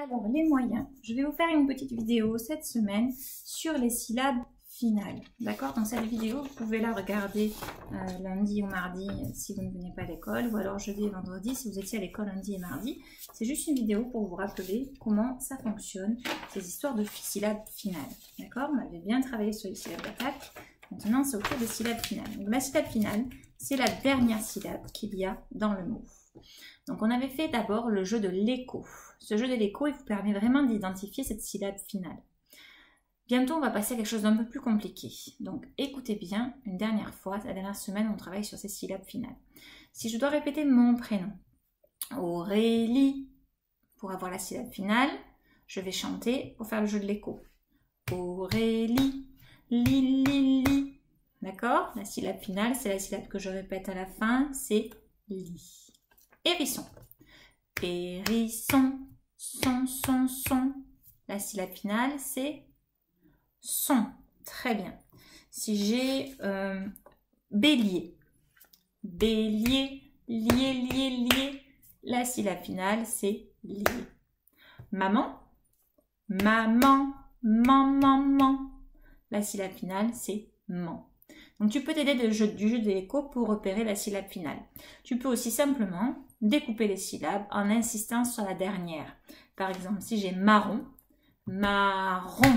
Alors, les moyens. Je vais vous faire une petite vidéo cette semaine sur les syllabes finales. D'accord? Dans cette vidéo, vous pouvez la regarder lundi ou mardi si vous ne venez pas à l'école, ou alors jeudi et vendredi si vous étiez à l'école lundi et mardi. C'est juste une vidéo pour vous rappeler comment ça fonctionne, ces histoires de syllabes finales. D'accord? On avait bien travaillé sur les syllabes d'attaque. Maintenant, c'est au tour des syllabes finales. Donc, la syllabe finale, c'est la dernière syllabe qu'il y a dans le mot. Donc, on avait fait d'abord le jeu de l'écho. Ce jeu de l'écho, il vous permet vraiment d'identifier cette syllabe finale. Bientôt, on va passer à quelque chose d'un peu plus compliqué. Donc, écoutez bien, une dernière fois, la dernière semaine, on travaille sur ces syllabes finales. Si je dois répéter mon prénom, Aurélie, pour avoir la syllabe finale, je vais chanter pour faire le jeu de l'écho. Aurélie, li, li, li. D'accord? La syllabe finale, c'est la syllabe que je répète à la fin, c'est li. Hérisson. Hérisson, son. La syllabe finale, c'est son. Très bien. Si j'ai bélier, bélier, lier, la syllabe finale, c'est lier. Maman, maman, maman. La syllabe finale, c'est man. Donc, tu peux t'aider du jeu de l'écho pour repérer la syllabe finale. Tu peux aussi simplement découper les syllabes en insistant sur la dernière. Par exemple, si j'ai marron, marron.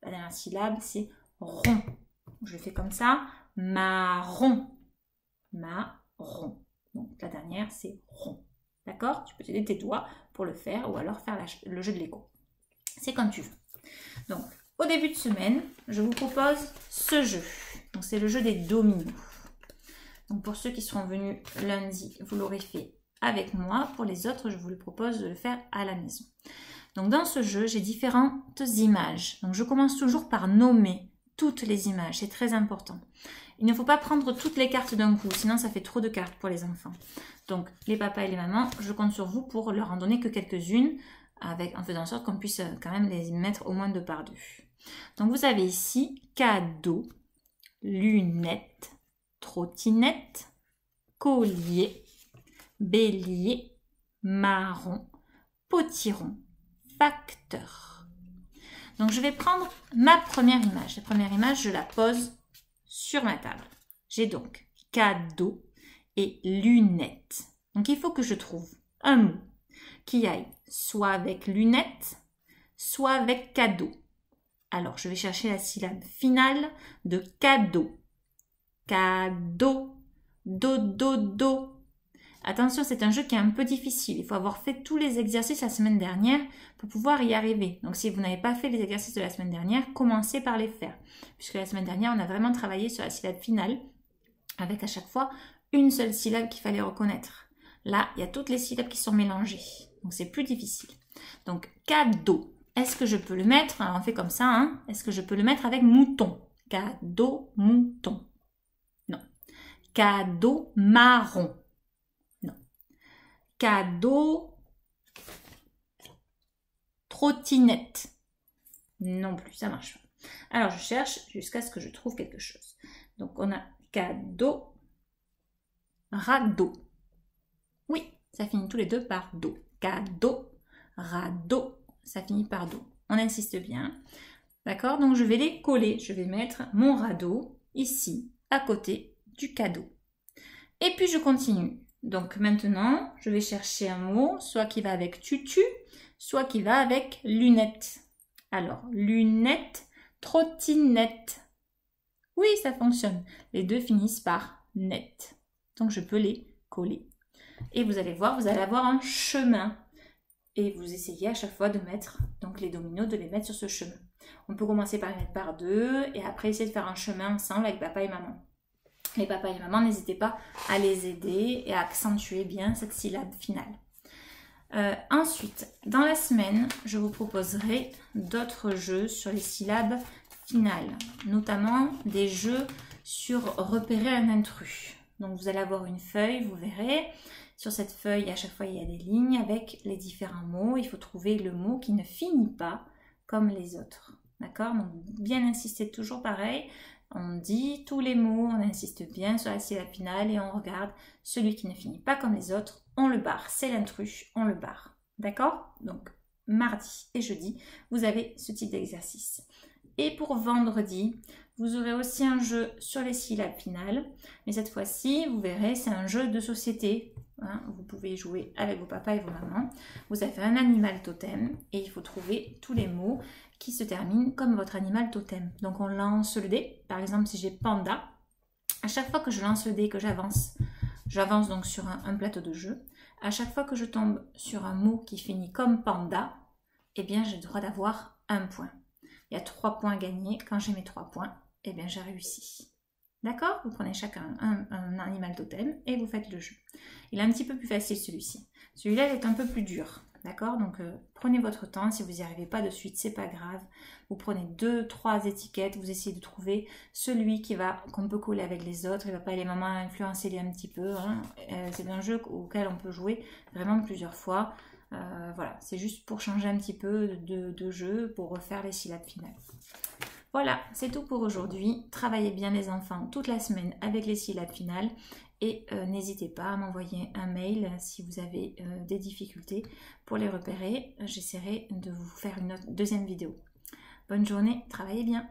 La dernière syllabe, c'est rond. Je fais comme ça, marron, marron. Donc, la dernière, c'est rond. D'accord? Tu peux t'aider tes doigts pour le faire ou alors faire le jeu de l'écho. C'est comme tu veux. Donc, au début de semaine, je vous propose ce jeu. Donc, c'est le jeu des dominos. Donc, pour ceux qui seront venus lundi, vous l'aurez fait avec moi. Pour les autres, je vous le propose de le faire à la maison. Donc, dans ce jeu, j'ai différentes images. Donc, je commence toujours par nommer toutes les images. C'est très important. Il ne faut pas prendre toutes les cartes d'un coup, sinon ça fait trop de cartes pour les enfants. Donc, les papas et les mamans, je compte sur vous pour leur en donner que quelques-unes, en faisant en sorte qu'on puisse quand même les mettre au moins 2 par 2. Donc, vous avez ici cadeau, lunettes, trottinette, collier, bélier, marron, potiron, facteur. Donc, je vais prendre ma première image. La première image, je la pose sur ma table. J'ai donc cadeau et lunettes. Donc, il faut que je trouve un mot qui aille soit avec lunettes, soit avec cadeau. Alors, je vais chercher la syllabe finale de cadeau. Cadeau, do. Attention, c'est un jeu qui est un peu difficile. Il faut avoir fait tous les exercices la semaine dernière pour pouvoir y arriver. Donc, si vous n'avez pas fait les exercices de la semaine dernière, commencez par les faire. Puisque la semaine dernière, on a vraiment travaillé sur la syllabe finale avec à chaque fois une seule syllabe qu'il fallait reconnaître. Là, il y a toutes les syllabes qui sont mélangées. Donc, c'est plus difficile. Donc, cadeau. Est-ce que je peux le mettre? Alors, on fait comme ça, hein. Est-ce que je peux le mettre avec mouton? Cadeau, mouton. Non. Cadeau, marron. Non. Cadeau, trottinette. Non plus, ça marche pas. Alors, je cherche jusqu'à ce que je trouve quelque chose. Donc, on a cadeau, radeau. Oui, ça finit tous les deux par do. Cadeau, radeau. Ça finit par do. On insiste bien. D'accord? Donc, je vais les coller. Je vais mettre mon radeau ici, à côté du cadeau. Et puis, je continue. Donc, maintenant, je vais chercher un mot, soit qui va avec tutu, soit qui va avec lunettes. Alors, lunettes, trottinette. Oui, ça fonctionne. Les deux finissent par net. Donc, je peux les coller. Et vous allez voir, vous allez avoir un chemin. Et vous essayez à chaque fois de mettre donc les dominos, de les mettre sur ce chemin. On peut commencer par les mettre par 2 et après essayer de faire un chemin ensemble avec papa et maman. Les papas et les mamans, n'hésitez pas à les aider et à accentuer bien cette syllabe finale. Ensuite, dans la semaine, je vous proposerai d'autres jeux sur les syllabes finales, notamment des jeux sur repérer un intrus. Donc, vous allez avoir une feuille, vous verrez. Sur cette feuille, à chaque fois, il y a des lignes avec les différents mots. Il faut trouver le mot qui ne finit pas comme les autres. D'accord? Donc, bien insister, toujours pareil. On dit tous les mots, on insiste bien sur la syllabe finale et on regarde celui qui ne finit pas comme les autres. On le barre. C'est l'intrus, on le barre. D'accord? Donc, mardi et jeudi, vous avez ce type d'exercice. Et pour vendredi, vous aurez aussi un jeu sur les syllabes finales. Mais cette fois-ci, vous verrez, c'est un jeu de société. Hein, vous pouvez jouer avec vos papas et vos mamans. Vous avez un animal totem et il faut trouver tous les mots qui se terminent comme votre animal totem. Donc on lance le dé. Par exemple, si j'ai panda, à chaque fois que je lance le dé et que j'avance donc sur un plateau de jeu. À chaque fois que je tombe sur un mot qui finit comme panda, eh bien j'ai le droit d'avoir un point. Il y a 3 points gagnés. Quand j'ai mes 3 points, eh bien j'ai réussi. D'accord? Vous prenez chacun un animal totem et vous faites le jeu. Il est un petit peu plus facile celui-ci. Celui-là est un peu plus dur. D'accord? Donc prenez votre temps. Si vous n'y arrivez pas de suite, c'est pas grave. Vous prenez 2-3 étiquettes. Vous essayez de trouver celui qu'on peut coller avec les autres. Il ne va pas les mamans influencer un petit peu. Hein. C'est un jeu auquel on peut jouer vraiment plusieurs fois. Voilà, c'est juste pour changer un petit peu de jeu, pour refaire les syllabes finales. Voilà, c'est tout pour aujourd'hui. Travaillez bien les enfants toute la semaine avec les syllabes finales et n'hésitez pas à m'envoyer un mail si vous avez des difficultés pour les repérer. J'essaierai de vous faire une deuxième vidéo. Bonne journée, travaillez bien.